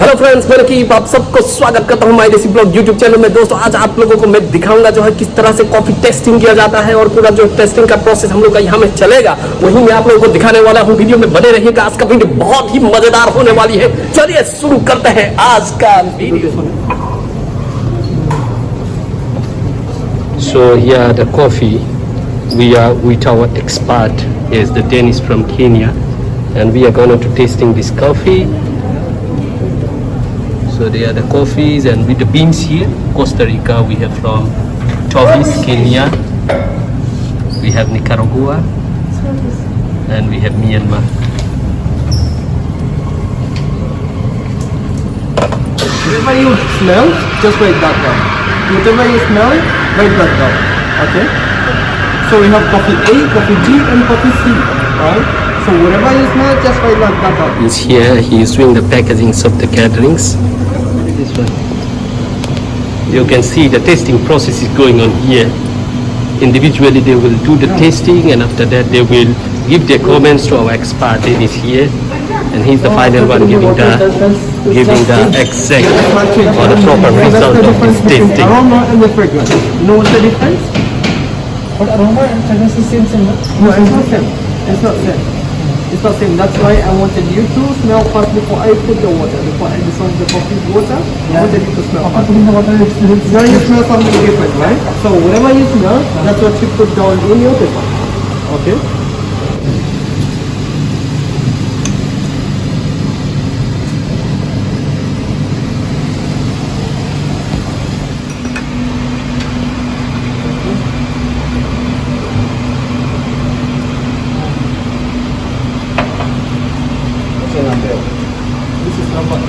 Hello friends, मैं रकीब आप सबको स्वागत करता हूं माय देसी ब्लॉग यूट्यूब चैनल में। दोस्तों आज आप लोगों को मैं दिखाऊंगा जो है किस तरह से कॉफी टेस्टिंग किया जाता है और पूरा जो टेस्टिंग का प्रोसेस हम लोग का यहाँ में चलेगा वही मैं आप लोगों को दिखाने वाला हूँ। वीडियो में बने रहिएगा, आज का वीडियो बहुत ही मजेदार होने वाली है। चलिए शुरू करते हैं आज का video. So here the coffee we are with our expert is the Dennis from Kenya and we are going to tasting this coffee. So they are the coffees and with the beans here, Costa Rica, we have from Toby, Kenya, we have Nicaragua and we have Myanmar. Whatever you smell, just write that down. Whatever you smell, write that down. Okay? So we have coffee A, coffee B and coffee C. Right? So whatever you smell, just write that down. He's here, he is doing the packaging of the gatherings. This one. You can see the tasting process is going on here. Individually they will do the tasting and after that they will give their comments to our expert. It is here and he's the final one giving the exact or the proper result of this tasting. Aroma and the fragrance. You know what's the difference? But aroma and fragrance is same. No, it's not same. It's not same. It's not same. That's why I wanted you to smell first before I put the water. Before I dissolve the coffee water, I wanted you to smell first. Putting the water, Now you smell something different, right? So whatever you smell, that's what you put down in your paper. Okay? This is number 8.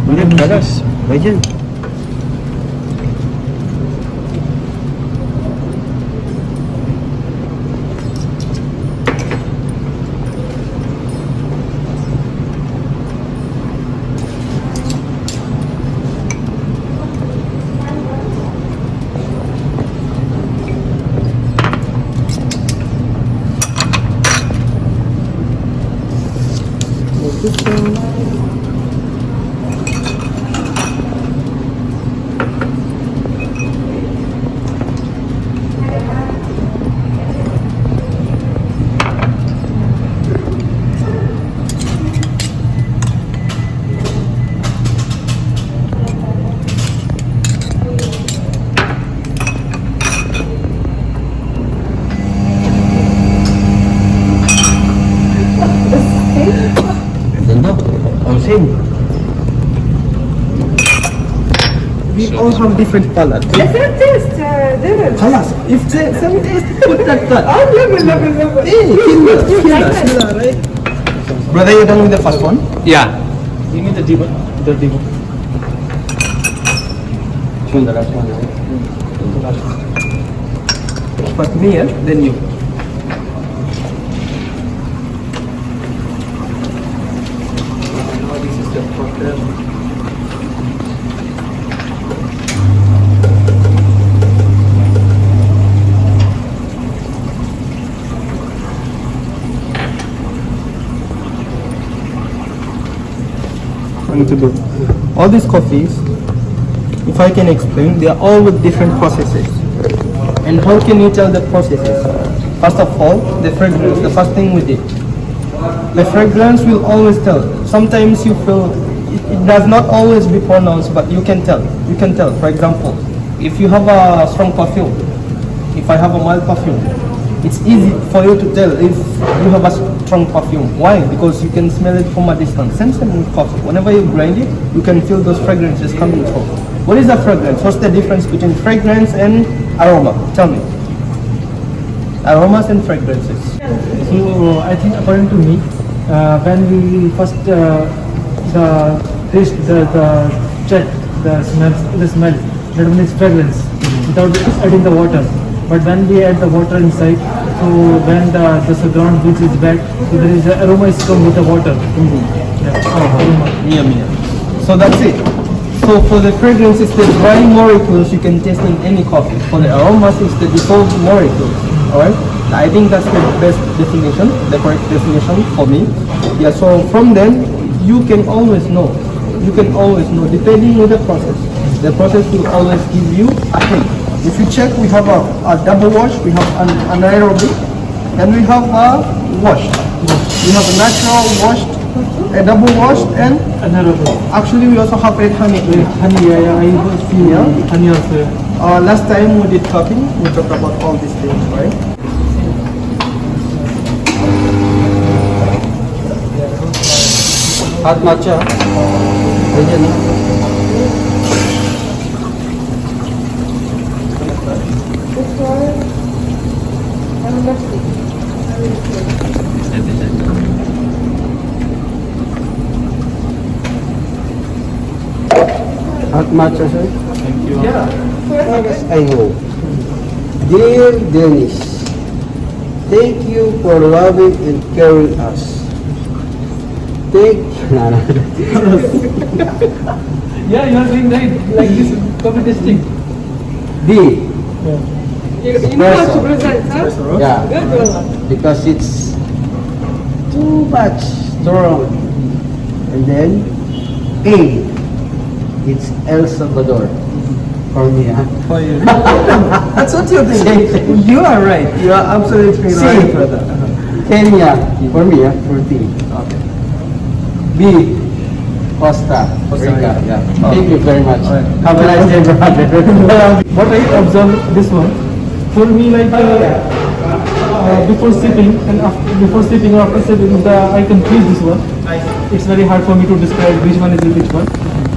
Boleh panas, bajan. We all have different colors. different taste, different. Colors. If some taste, put that color. Level. Hey, killer, right? Brother, you're done with the first one? Yeah. Give me the deep one. The deep one. Choose the last one. First me, then you. This is the first. To do all these coffees, if I can explain, they are all with different processes. And how can you tell the processes? First of all, the fragrance, the first thing we did. The fragrance will always tell. Sometimes you feel it does not always be pronounced, but you can tell. You can tell. For example, if you have a strong perfume, if I have a mild perfume, it's easy for you to tell if you have a strong perfume. Why? Because you can smell it from a distance. Same with coffee. Whenever you grind it, you can feel those fragrances coming through. What is a fragrance? What's the difference between fragrance and aroma? Tell me. Aromas and fragrances. So I think according to me, when we first taste the check the smell that means fragrance without adding the water. But when we add the water inside, So when the ground which is wet, so there is a aroma is come with the water. Yeah. Aroma. Yeah. So that's it. So for the fragrance, it's the dry molecules you can taste in any coffee. For the aromas, it's the dissolved molecules. Alright? I think that's the best definition, the correct definition for me. Yeah, so from then, you can always know. You can always know, depending on the process. The process will always give you a hint. If you check, we have a double wash, we have an anaerobic, and we have a washed. We have a natural washed, a double washed, and Another. actually we also have red honey. Honey, I see. Yeah. Honey also. Last time we did cupping, we talked about all these things, right? Hot matcha. Hot matcha, sir? Thank you. Yeah. I hope. Dear Dennis, thank you for loving and caring us. Yeah, you are doing right. Like this, coffee tasting. D. You know how to present, huh? Espresso. Yeah, Good. because it's too much strong. And then A. It's El Salvador. For me, huh? For you. That's what you're thinking. You are right. You are absolutely See. right, brother. Kenya. For me, huh? 14. Okay. B. Costa Costa Rica. Rica. Yeah. Oh. Thank you very much. Alright. Have a nice day, brother. What I observe this one, for me like before sipping and before sipping or after sipping, I confuse this one. It's very hard for me to describe which one is which one.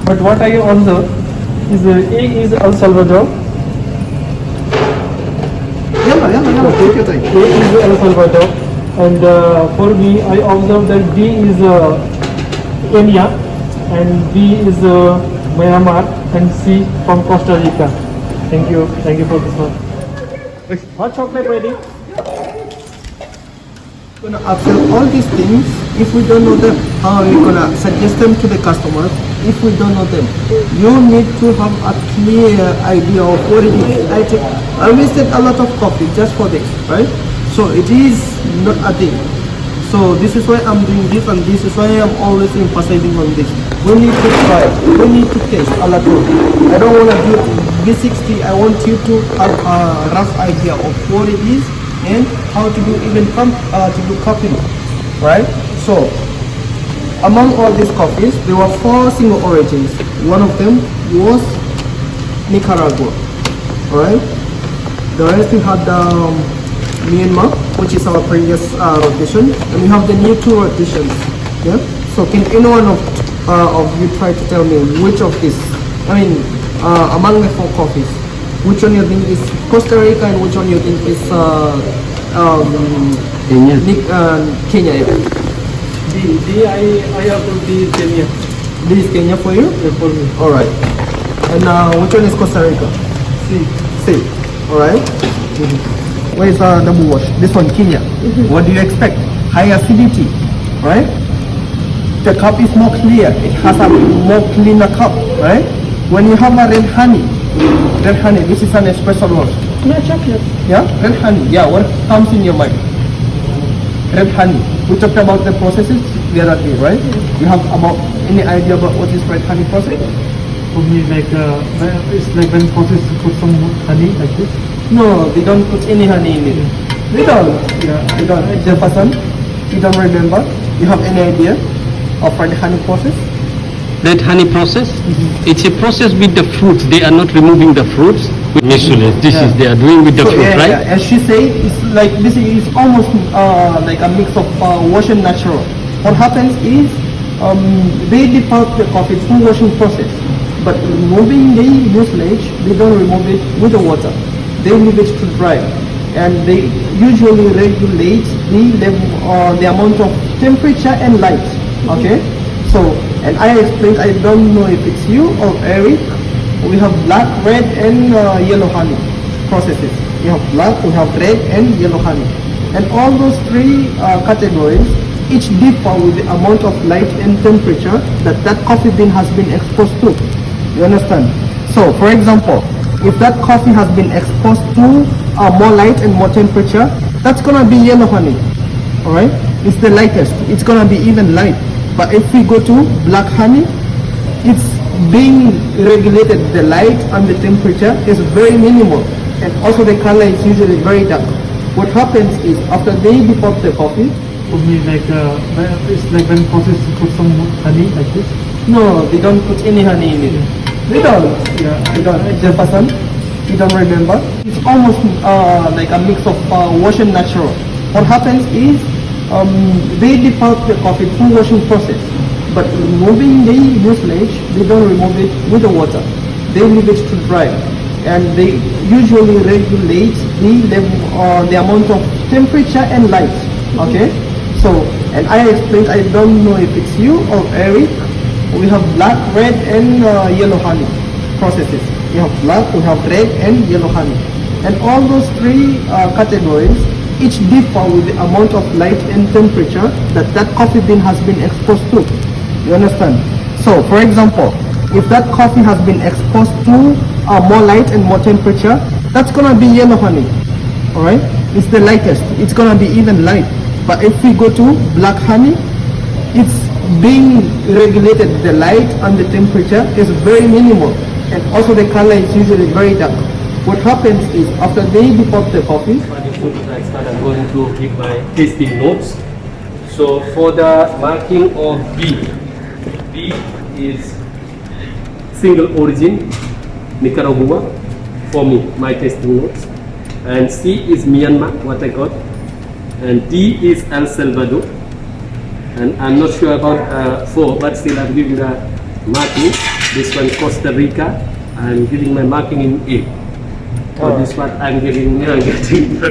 But what I observe is A is El Salvador, Yalla, take your time. A is El Salvador, and for me I observe that D is Kenya, and B is Myanmar, and C from Costa Rica. Thank you for this one. Hot chocolate ready. Gonna observe all these things. If we don't know them, how are we gonna suggest them to the customers? If we don't know them, you need to have a clear idea of what it is. I wasted a lot of coffee just for this, right? So it is not a thing. So this is why I'm doing this, and this is why I'm always emphasizing on this. We need to try, we need to taste a lot of it. I don't want to do V60. I want you to have a rough idea of what it is and how to do even to do coffee, right? So among all these coffees, there were 4 single origins. One of them was Nicaragua, alright? The rest we had Myanmar, which is our previous rotation, and we have the new 2 rotations. Yeah. So can any one of you try to tell me which of these? I mean, among the 4 coffees, which one you think is Costa Rica and which one you think is Kenya. Kenya? Yeah. I have to be Kenya. This is Kenya for you? Yeah, for me. All right. And which one is Costa Rica? C. All right. Where is double wash? This one, Kenya. What do you expect? High acidity, right? The cup is more clear. It has a more cleaner cup, right? When you have a red honey, this is an espresso roast. No chocolate. Yeah, red honey. Yeah, what comes in your mind? Red honey. We talked about the processes the other day, right? You have about any idea about what is red honey process? For me, like it's like when process put some honey like this. No, they don't put any honey in it. They don't. Yeah, They don't. Jefferson, you don't remember? You have any idea of red honey process? Red honey process, it's a process with the fruits. They are not removing the fruits. Usually, this is they are doing with the fruit, yeah, right? yeah. As she say, it's like this is almost like a mix of wash and natural. What happens is they depart the coffee through washing process, but removing the mucilage, they don't remove it with the water. They leave it to dry, and they usually regulate the level, the amount of temperature and light. Okay, so and I explained. I don't know if it's you or Eric. We have black, red, and yellow honey processes. We have black, we have red, and yellow honey. And all those three categories each differ with the amount of light and temperature that that coffee bean has been exposed to. You understand? So, for example, if that coffee has been exposed to more light and more temperature, that's gonna be yellow honey. Alright? It's the lightest. It's gonna be even light. But if we go to black honey, it's being regulated. The light and the temperature is very minimal, and also the color is usually very dark. What happens is after they depot the coffee, For me, like it's like when process put some honey like this. no, they don't put any honey in it. They don't. Yeah, They don't. Jefferson, you don't remember? It's almost like a mix of wash and natural. What happens is they depot the coffee through washing process, but removing the mucilage, they don't remove it with the water. They leave it to dry, and they usually regulate the level, the amount of temperature and light. Okay. So, and I explained, I don't know if it's you or Eric, we have black, red and yellow honey processes. We have black, we have red and yellow honey. And all those three categories each differ with the amount of light and temperature that that coffee bean has been exposed to. You understand? So, for example, if that coffee has been exposed to more light and more temperature, that's gonna be yellow honey. Alright? It's the lightest. It's gonna be even light. But if we go to black honey, it's being regulated. The light and the temperature is very minimal, and also the color is usually very dark. What happens is after they depot the coffee, I'm going to give my tasting notes. So for the marking of B is single origin, Nicaragua, for me, my tasting notes. And C is Myanmar, what I got. And D is El Salvador. And I'm not sure about 4, but still I'm giving the marking. This one Costa Rica. I'm giving my marking in A. For this one I'm giving, getting.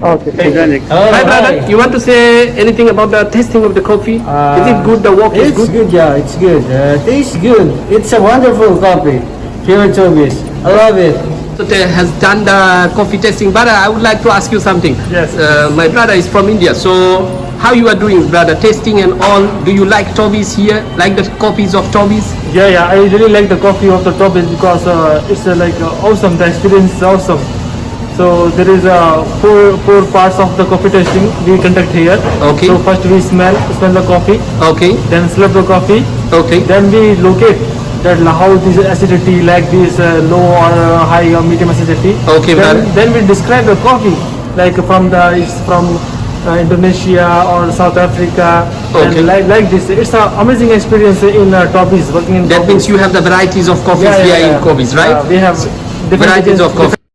okay. Hi brother, you want to say anything about the tasting of the coffee? Is it good? The work is It's good? good, yeah, it's good. Tastes good. It's a wonderful coffee. Here at Toby's. I love it. So has done the coffee tasting. Brother, I would like to ask you something. Yes. My brother is from India, so how you are doing, brother? Tasting and all. Do you like Toby's here? Like the coffees of Toby's? Yeah, I really like the coffee of the Toby because it's awesome. The experience is awesome. So there is four parts of the coffee tasting we conduct here. Okay. So first we smell the coffee. Okay. Then slurp the coffee. Okay. Then we locate that how this acidity, like this low or high or medium acidity. Okay, brother. Then we describe the coffee like it's from Indonesia or South Africa. Okay. And like this, it's an amazing experience in Toby's working in. That Toby's. means you have the varieties of coffees here in Kobe's, right? We have different Varieties of coffees.